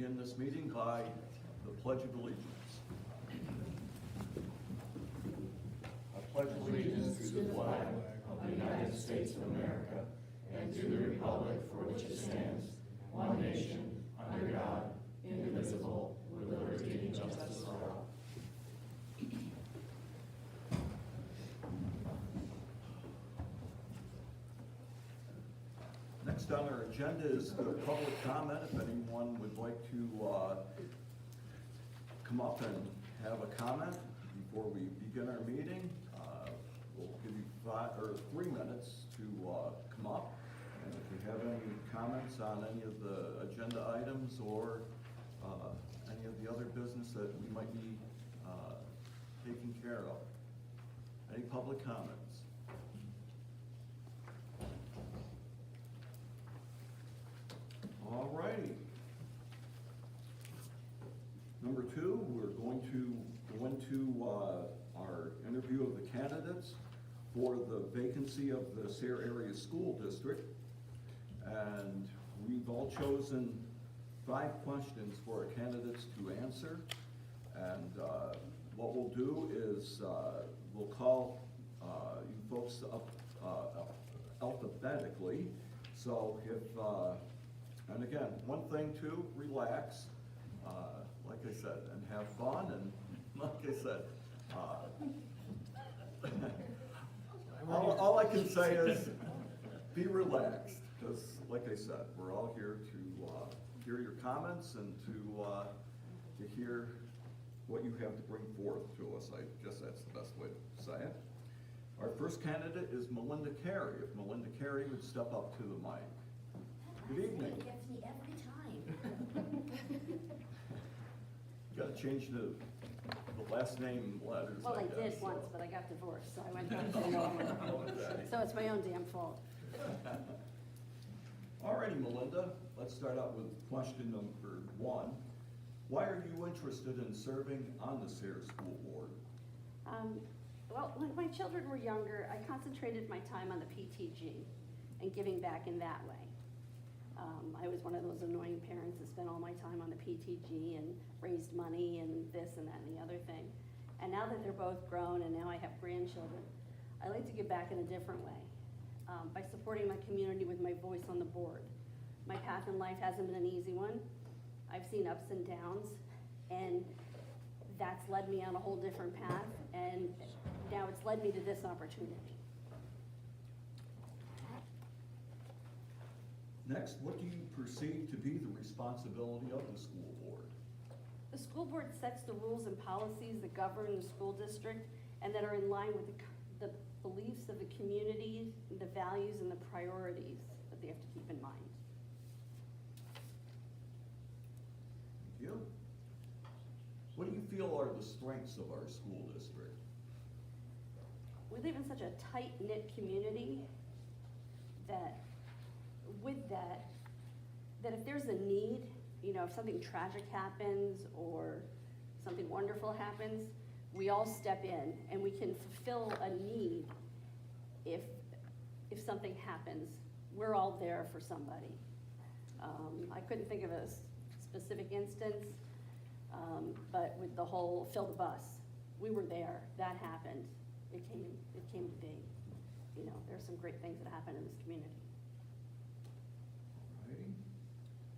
begin this meeting by the Pledge of Allegiance. I pledge allegiance to the flag of the United States of America and to the republic for which it stands, one nation, under God, indivisible, with liberty and justice for all. Next on our agenda is the public comment. If anyone would like to come up and have a comment before we begin our meeting, we'll give you 3 minutes to come up. And if you have any comments on any of the agenda items or any of the other business that we might be taking care of. Any public comments? All righty. Number 2, we're going to go into our interview of the candidates for the vacancy of the Sayre Area School District. And we've all chosen 5 questions for our candidates to answer. And what we'll do is we'll call you folks up alphabetically. So if and again, one thing too, relax, like I said, and have fun, and like I said, all I can say is be relaxed, because like I said, we're all here to hear your comments and to hear what you have to bring forth to us. I guess that's the best way to say it. Our first candidate is Melinda Carey. If Melinda Carey would step up to the mic. Good evening. It gets me every time. You gotta change the last name letters. Well, I guess, did once, but I got divorced, so I went back to normal. So it's my own damn fault. Alrighty, Melinda, let's start out with question number 1. Why are you interested in serving on the Sayre School Board? Well, when my children were younger, I concentrated my time on the PTG and giving back in that way. I was one of those annoying parents that spent all my time on the PTG and raised money and this and that and the other thing. And now that they're both grown and now I have grandchildren, I like to give back in a different way, by supporting my community with my voice on the board. My path in life hasn't been an easy one. I've seen ups and downs, and that's led me on a whole different path, and now it's led me to this opportunity. Next, what do you perceive to be the responsibility of the school board? The school board sets the rules and policies that govern the school district and that are in line with the beliefs of the community, the values and the priorities that they have to keep in mind. Thank you. What do you feel are the strengths of our school district? We live in such a tight-knit community that with that if there's a need, you know, if something tragic happens or something wonderful happens, we all step in and we can fulfill a need. If something happens, we're all there for somebody. I couldn't think of a specific instance, but with the whole fill the bus, we were there, that happened, it came to be. You know, there's some great things that happen in this community. Alrighty.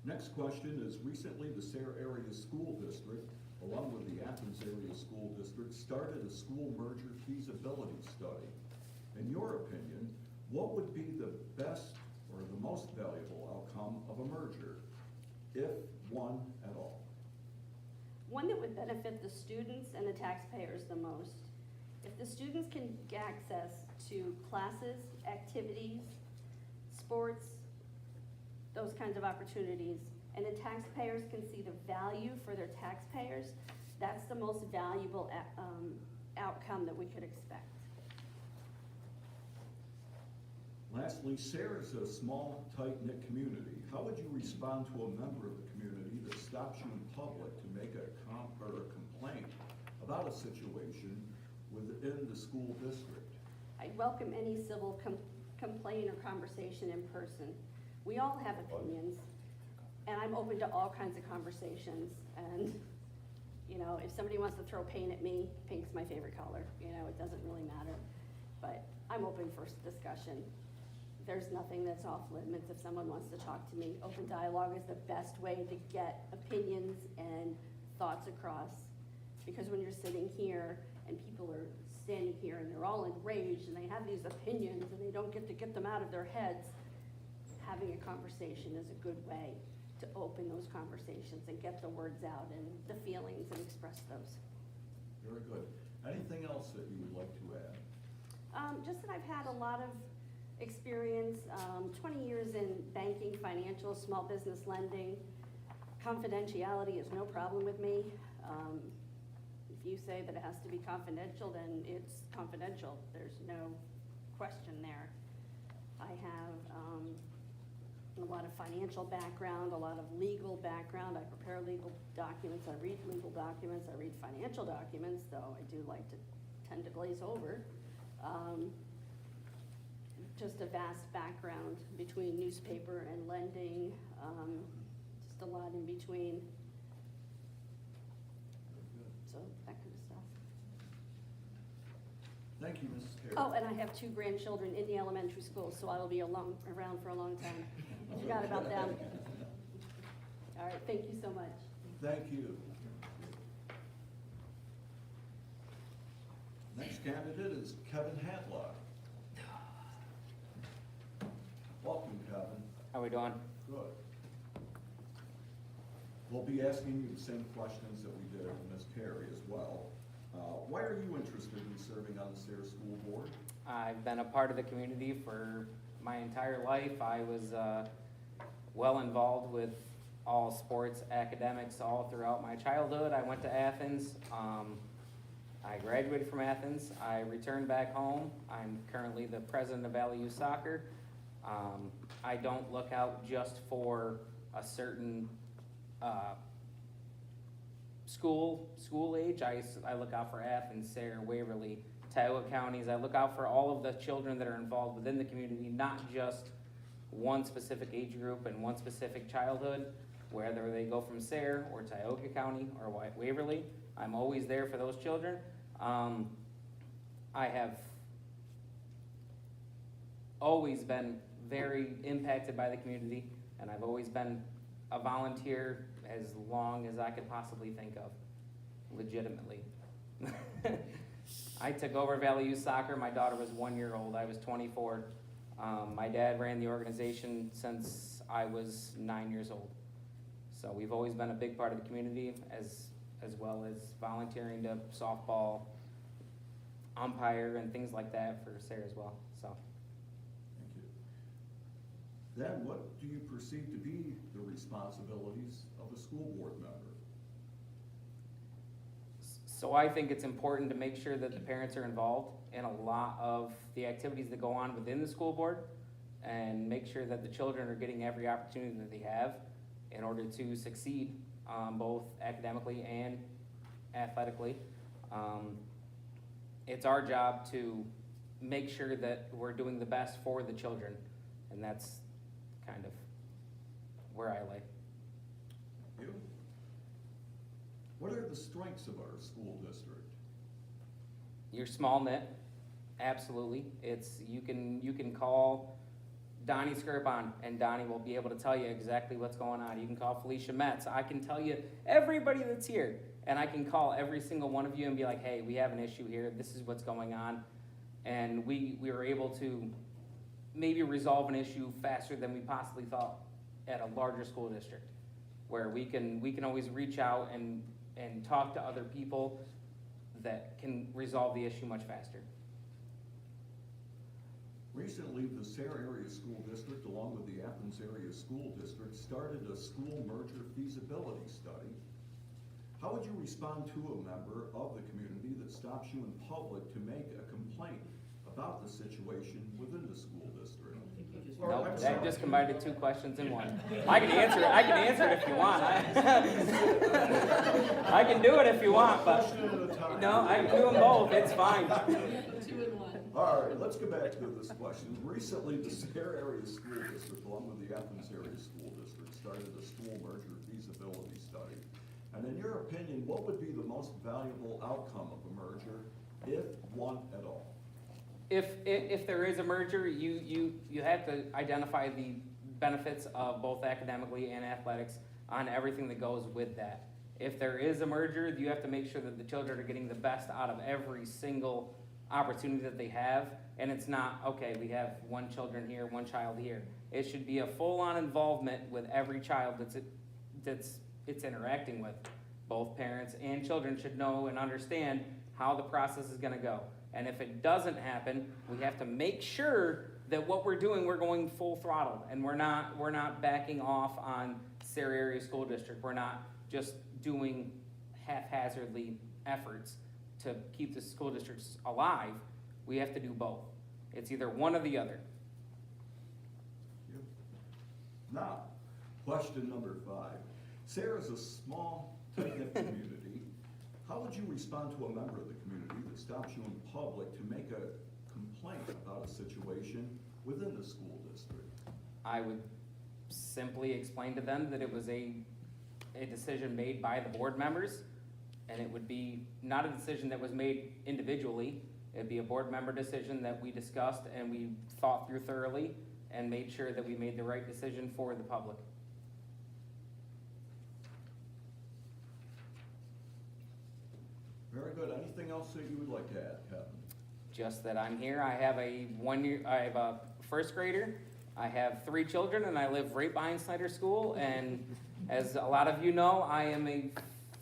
Next question is, recently the Sayre Area School District, along with the Athens Area School District, started a school merger feasibility study. In your opinion, what would be the best or the most valuable outcome of a merger, if one at all? One that would benefit the students and the taxpayers the most. If the students can get access to classes, activities, sports, those kinds of opportunities, and the taxpayers can see the value for their taxpayers, that's the most valuable outcome that we could expect. Lastly, Sayre is a small, tight-knit community. How would you respond to a member of the community that stops you in public to make a complaint about a situation within the school district? I welcome any civil complaint or conversation in person. We all have opinions, And I'm open to all kinds of conversations, and, you know, if somebody wants to throw paint at me, pink's my favorite color, you know, it doesn't really matter. But I'm open for discussion. There's nothing that's off limits if someone wants to talk to me. Open dialogue is the best way to get opinions and thoughts across. Because when you're sitting here and people are standing here and they're all enraged and they have these opinions and they don't get them out of their heads, having a conversation is a good way to open those conversations and get the words out and the feelings and express those. Very good. Anything else that you would like to add? Just that I've had a lot of experience, 20 years in banking, financial, small business lending. Confidentiality is no problem with me. If you say that it has to be confidential, then it's confidential. There's no question there. I have a lot of financial background, a lot of legal background. I prepare legal documents, I read legal documents, I read financial documents, though I do like to tend to glaze over. Just a vast background between newspaper and lending, just a lot in between. So that kind of stuff. Thank you, Mrs. Carey. Oh, and I have 2 grandchildren in the elementary school, so I will be around for a long time. Forgot about them. All right, thank you so much. Thank you. Next candidate is Kevin Hadlock. Welcome, Kevin. How we doing? Good. We'll be asking you the same questions that we did with Ms. Carey as well. Why are you interested in serving on the Sayre School Board? I've been a part of the community for my entire life. I was well involved with all sports, academics, all throughout my childhood. I went to Athens. I graduated from Athens. I returned back home. I'm currently the president of Valley Youth Soccer. I don't look out just for a certain school age. I look out for Athens, Sayre, Waverly, Tioga counties. I look out for all of the children that are involved within the community, not just one specific age group and one specific childhood, whether they go from Sayre or Tioga County or Waverly. I'm always there for those children. I have always been very impacted by the community, and I've always been a volunteer as long as I could possibly think of, legitimately. I took over Valley Youth Soccer. My daughter was 1 year old. I was 24. My dad ran the organization since I was 9 years old. So we've always been a big part of the community, as well as volunteering to softball, umpire, and things like that for Sayre as well. So. Thank you. Then what do you perceive to be the responsibilities of a school board member? So I think it's important to make sure that the parents are involved in a lot of the activities that go on within the school board, and make sure that the children are getting every opportunity that they have in order to succeed, both academically and athletically. It's our job to make sure that we're doing the best for the children, and that's kind of where I lay. Thank you. What are the strengths of our school district? You're small knit, absolutely. You can call Donnie Skirpon, and Donnie will be able to tell you exactly what's going on. You can call Felicia Metz. I can tell you everybody that's here, and I can call every single one of you and be like, hey, we have an issue here. This is what's going on. And we were able to maybe resolve an issue faster than we possibly thought at a larger school district, where we can always reach out and talk to other people that can resolve the issue much faster. Recently, the Sayre Area School District, along with the Athens Area School District, started a school merger feasibility study. How would you respond to a member of the community that stops you in public to make a complaint about the situation within the school district? Nope, that just combined 2 questions in one. I can answer it if you want. I can do it if you want, but no, I can do them both. It's fine. 2 in 1. All right, let's get back to this question. Recently, the Sayre Area School District, along with the Athens Area School District, started a school merger feasibility study. And in your opinion, what would be the most valuable outcome of a merger, if one at all? If there is a merger, you have to identify the benefits of both academically and athletics on everything that goes with that. If there is a merger, you have to make sure that the children are getting the best out of every single opportunity that they have. And it's not, okay, we have one children here, one child here. It should be a full-on involvement with every child that's it's interacting with. Both parents and children should know and understand how the process is gonna go. And if it doesn't happen, we have to make sure that what we're doing, we're going full throttle, and we're not backing off on Sarah Area School District. We're not just doing haphazardly efforts to keep the school districts alive. We have to do both. It's either one or the other. Yep. Now, question number 5. Sarah's a small, tight-knit community. How would you respond to a member of the community that stops you in public to make a complaint about a situation within the school district? I would simply explain to them that it was a decision made by the board members, and it would be not a decision that was made individually. It'd be a board member decision that we discussed and we thought through thoroughly and made sure that we made the right decision for the public. Very good. Anything else that you would like to add, Kevin? Just that I'm here. I have a first grader. I have 3 children, and I live right behind Snyder School. And as a lot of you know, I am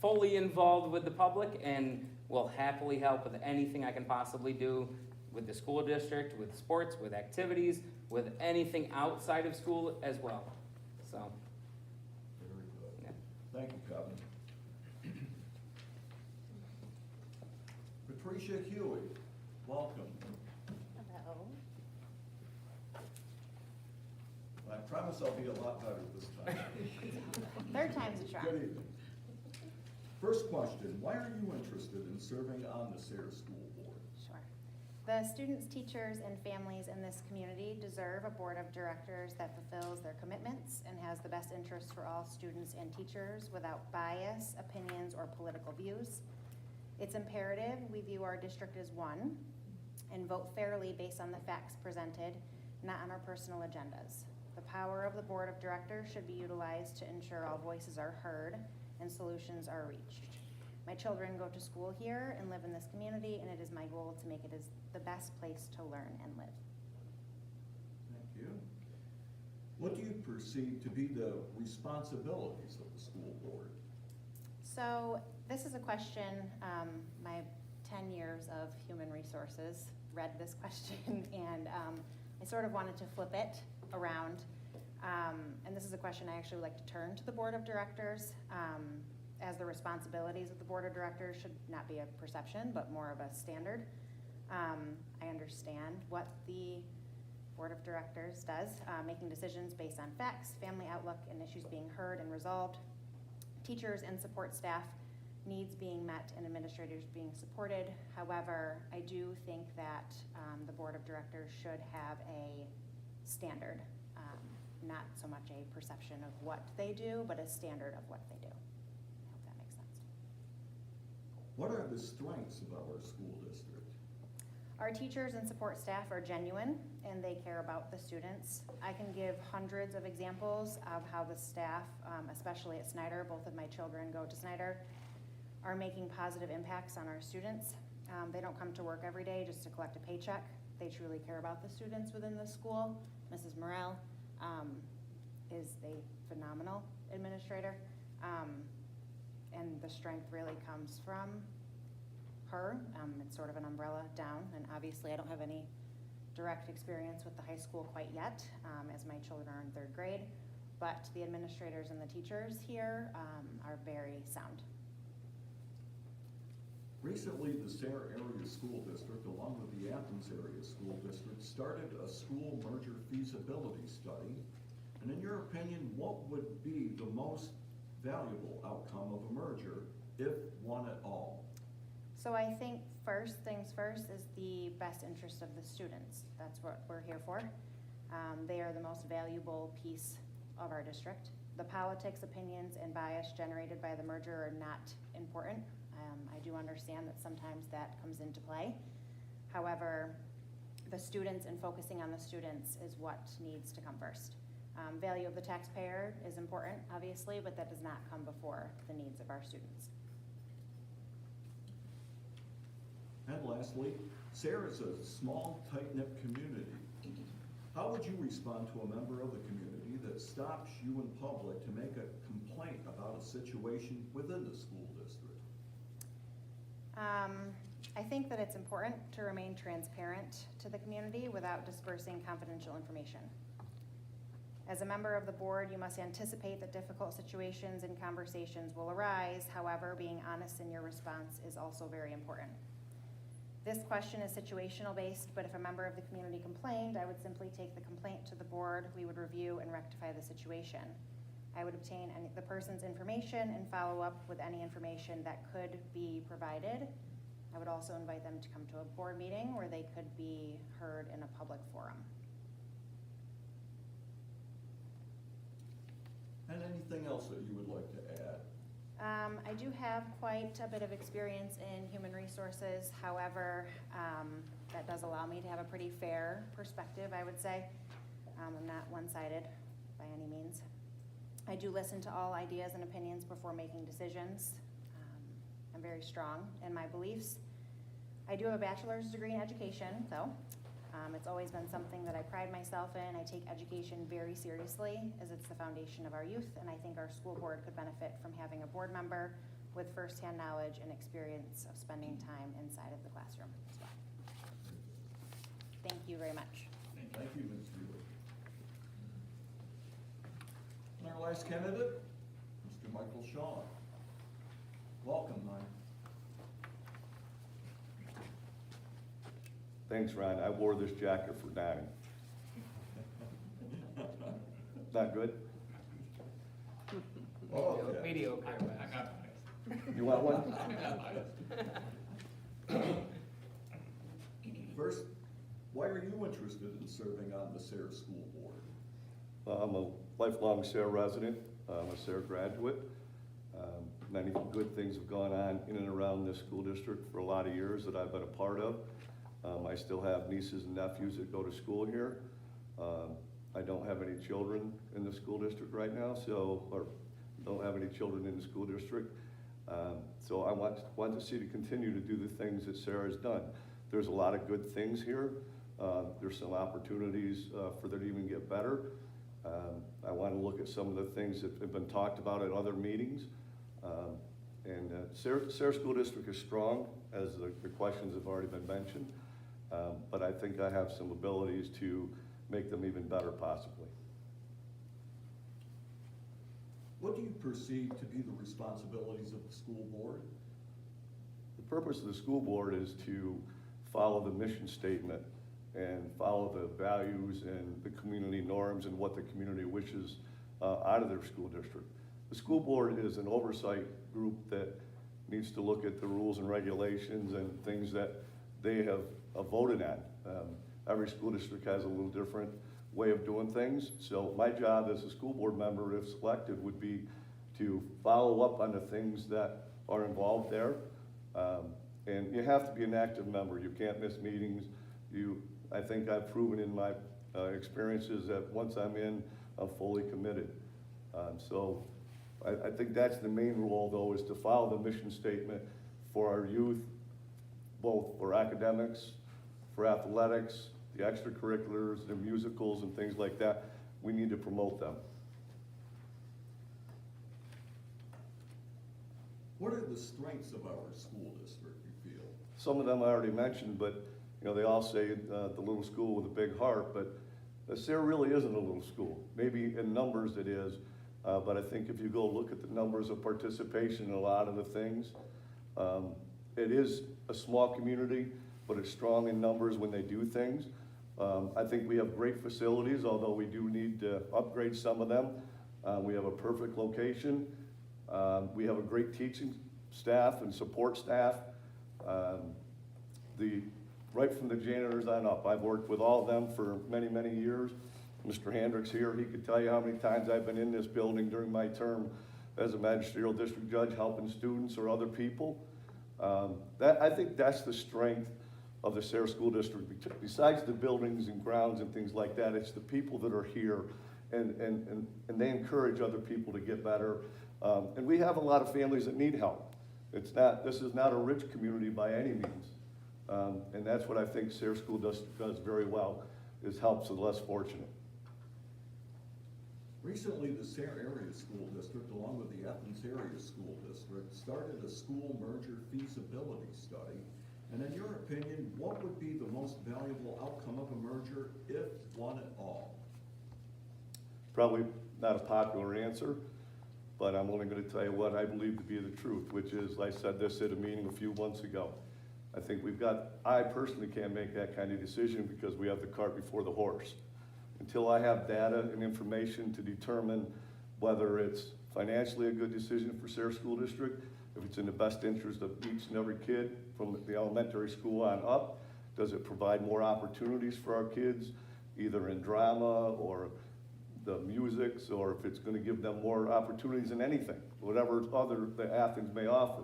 fully involved with the public and will happily help with anything I can possibly do with the school district, with sports, with activities, with anything outside of school as well. So. Very good. Yeah. Thank you, Kevin. Patricia Huey, welcome. Hello. I promise I'll be a lot better this time. Third time's a charm. Good evening. First question, why are you interested in serving on the Sarah School Board? Sure. The students, teachers, and families in this community deserve a board of directors that fulfills their commitments and has the best interests for all students and teachers without bias, opinions, or political views. It's imperative we view our district as one and vote fairly based on the facts presented, not on our personal agendas. The power of the board of directors should be utilized to ensure all voices are heard and solutions are reached. My children go to school here and live in this community, and it is my goal to make it as the best place to learn and live. Thank you. What do you perceive to be the responsibilities of the school board? So this is a question, my 10 years of human resources read this question and I sort of wanted to flip it around. And this is a question I actually would like to turn to the board of directors, as the responsibilities of the board of directors should not be a perception, but more of a standard. I understand what the board of directors does, making decisions based on facts, family outlook, and issues being heard and resolved. Teachers and support staff needs being met and administrators being supported. However, I do think that the board of directors should have a standard, not so much a perception of what they do, but a standard of what they do. I hope that makes sense. What are the strengths of our school district? Our teachers and support staff are genuine and they care about the students. I can give hundreds of examples of how the staff, especially at Snyder, both of my children go to Snyder, are making positive impacts on our students. They don't come to work every day just to collect a paycheck. They truly care about the students within the school. Mrs. Morrell is a phenomenal administrator. And the strength really comes from her. It's sort of an umbrella down, and obviously I don't have any direct experience with the high school quite yet, as my children are in 3rd grade, but the administrators and the teachers here are very sound. Recently, the Sarah Area School District, along with the Athens Area School District, started a school merger feasibility study. And in your opinion, what would be the most valuable outcome of a merger, if one at all? So I think first things first is the best interest of the students. That's what we're here for. They are the most valuable piece of our district. The politics, opinions, and bias generated by the merger are not important. I do understand that sometimes that comes into play. However, the students and focusing on the students is what needs to come first. Value of the taxpayer is important, obviously, but that does not come before the needs of our students. And lastly, Sarah is a small, tight-knit community. How would you respond to a member of the community that stops you in public to make a complaint about a situation within the school district? I think that it's important to remain transparent to the community without dispersing confidential information. As a member of the board, you must anticipate that difficult situations and conversations will arise. However, being honest in your response is also very important. This question is situational based, but if a member of the community complained, I would simply take the complaint to the board. We would review and rectify the situation. I would obtain the person's information and follow up with any information that could be provided. I would also invite them to come to a board meeting where they could be heard in a public forum. And anything else that you would like to add? I do have quite a bit of experience in human resources. However, that does allow me to have a pretty fair perspective, I would say. I'm not one-sided by any means. I do listen to all ideas and opinions before making decisions. I'm very strong in my beliefs. I do have a bachelor's degree in education, though. It's always been something that I pride myself in. I take education very seriously, as it's the foundation of our youth, and I think our school board could benefit from having a board member with firsthand knowledge and experience of spending time inside of the classroom as well. Thank you very much. Thank you, Ms. Wheeler. And our last candidate, Mr. Michael Shawn. Welcome, Mike. Thanks, Ron. I wore this jacket for Donnie. Not good? Oh, okay. Mediocre. I got You want one? First, why are you interested in serving on the Sayre School Board? I'm a lifelong Sayre resident. I'm a Sayre graduate. Many good things have gone on in and around this school district for a lot of years that I've been a part of. I still have nieces and nephews that go to school here. I don't have any children in the school district right now, or don't have any children in the school district. So I want to see to continue to do the things that Sayre has done. There's a lot of good things here. There's some opportunities for them to even get better. I want to look at some of the things that have been talked about at other meetings. Sayre School District is strong, as the questions have already been mentioned, but I think I have some abilities to make them even better possibly. What do you perceive to be the responsibilities of the school board? The purpose of the school board is to follow the mission statement and follow the values and the community norms and what the community wishes out of their school district. The school board is an oversight group that needs to look at the rules and regulations and things that they have voted on. Every school district has a little different way of doing things. So my job as a school board member, if selected, would be to follow up on the things that are involved there. And you have to be an active member. You can't miss meetings. I think I've proven in my experiences that once I'm in, I'm fully committed. So I think that's the main role, though, is to follow the mission statement for our youth, both for academics, for athletics, the extracurriculars, the musicals and things like that. We need to promote them. What are the strengths of our school district, you feel? Some of them I already mentioned, but they all say the little school with a big heart, but Sayre really isn't a little school. Maybe in numbers it is, but I think if you go look at the numbers of participation in a lot of the things, it is a small community, but it's strong in numbers when they do things. I think we have great facilities, although we do need to upgrade some of them. We have a perfect location. We have a great teaching staff and support staff. Right from the janitors on up, I've worked with all of them for many, many years. Mr. Hendricks here, he could tell you how many times I've been in this building during my term as a magisterial district judge, helping students or other people. I think that's the strength of the Sarah School District. Besides the buildings and grounds and things like that, it's the people that are here, and they encourage other people to get better. And we have a lot of families that need help. This is not a rich community by any means. And that's what I think Sarah School does very well, is helps the less fortunate. Recently, the Sarah Area School District, along with the Athens Area School District, started a school merger feasibility study. And in your opinion, what would be the most valuable outcome of a merger, if one at all? Probably not a popular answer, but I'm only going to tell you what I believe to be the truth, which is, I said this at a meeting a few months ago. I think I personally can't make that kind of decision because we have the cart before the horse. Until I have data and information to determine whether it's financially a good decision for Sarah School District, if it's in the best interest of each and every kid from the elementary school on up, does it provide more opportunities for our kids, either in drama or the musics, or if it's gonna give them more opportunities in anything, whatever other the Athens may offer.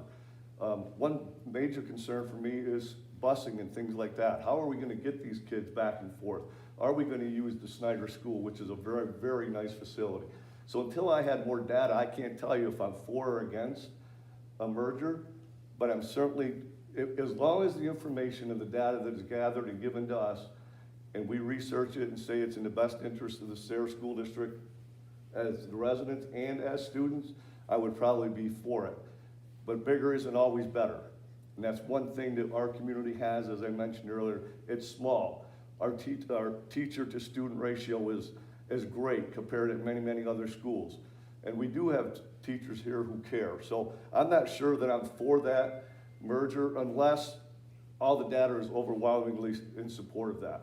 One major concern for me is busing and things like that. How are we gonna get these kids back and forth? Are we gonna use the Snyder School, which is a very, very nice facility? So until I had more data, I can't tell you if I'm for or against a merger, but I'm certainly, as long as the information and the data that is gathered and given to us, and we research it and say it's in the best interest of the Sarah School District as the residents and as students, I would probably be for it. But bigger isn't always better. And that's one thing that our community has, as I mentioned earlier, it's small. Our teacher to student ratio is great compared to many, many other schools. And we do have teachers here who care. So I'm not sure that I'm for that merger unless all the data is overwhelmingly in support of that.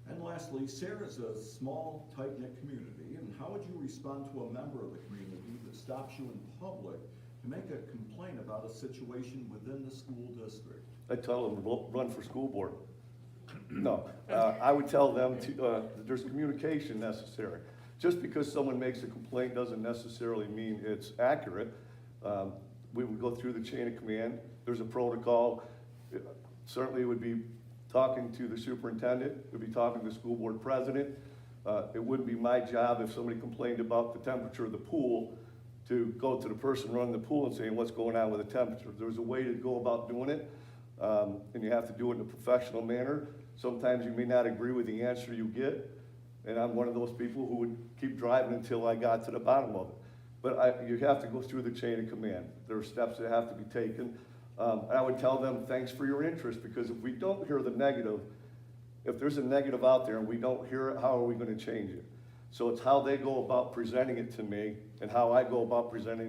And lastly, Sarah's a small, tight-knit community, and how would you respond to a member of the community that stops you in public to make a complaint about a situation within the school district? I tell them to run for school board. No, I would tell them that there's communication necessary. Just because someone makes a complaint doesn't necessarily mean it's accurate. We would go through the chain of command. There's a protocol. Certainly it would be talking to the superintendent, it would be talking to the school board president. It wouldn't be my job if somebody complained about the temperature of the pool to go to the person running the pool and saying what's going on with the temperature. There's a way to go about doing it, and you have to do it in a professional manner. Sometimes you may not agree with the answer you get, and I'm one of those people who would keep driving until I got to the bottom of it. But you have to go through the chain of command. There are steps that have to be taken. I would tell them, thanks for your interest, because if we don't hear the negative, if there's a negative out there and we don't hear it, how are we going to change it? So it's how they go about presenting it to me and how I go about presenting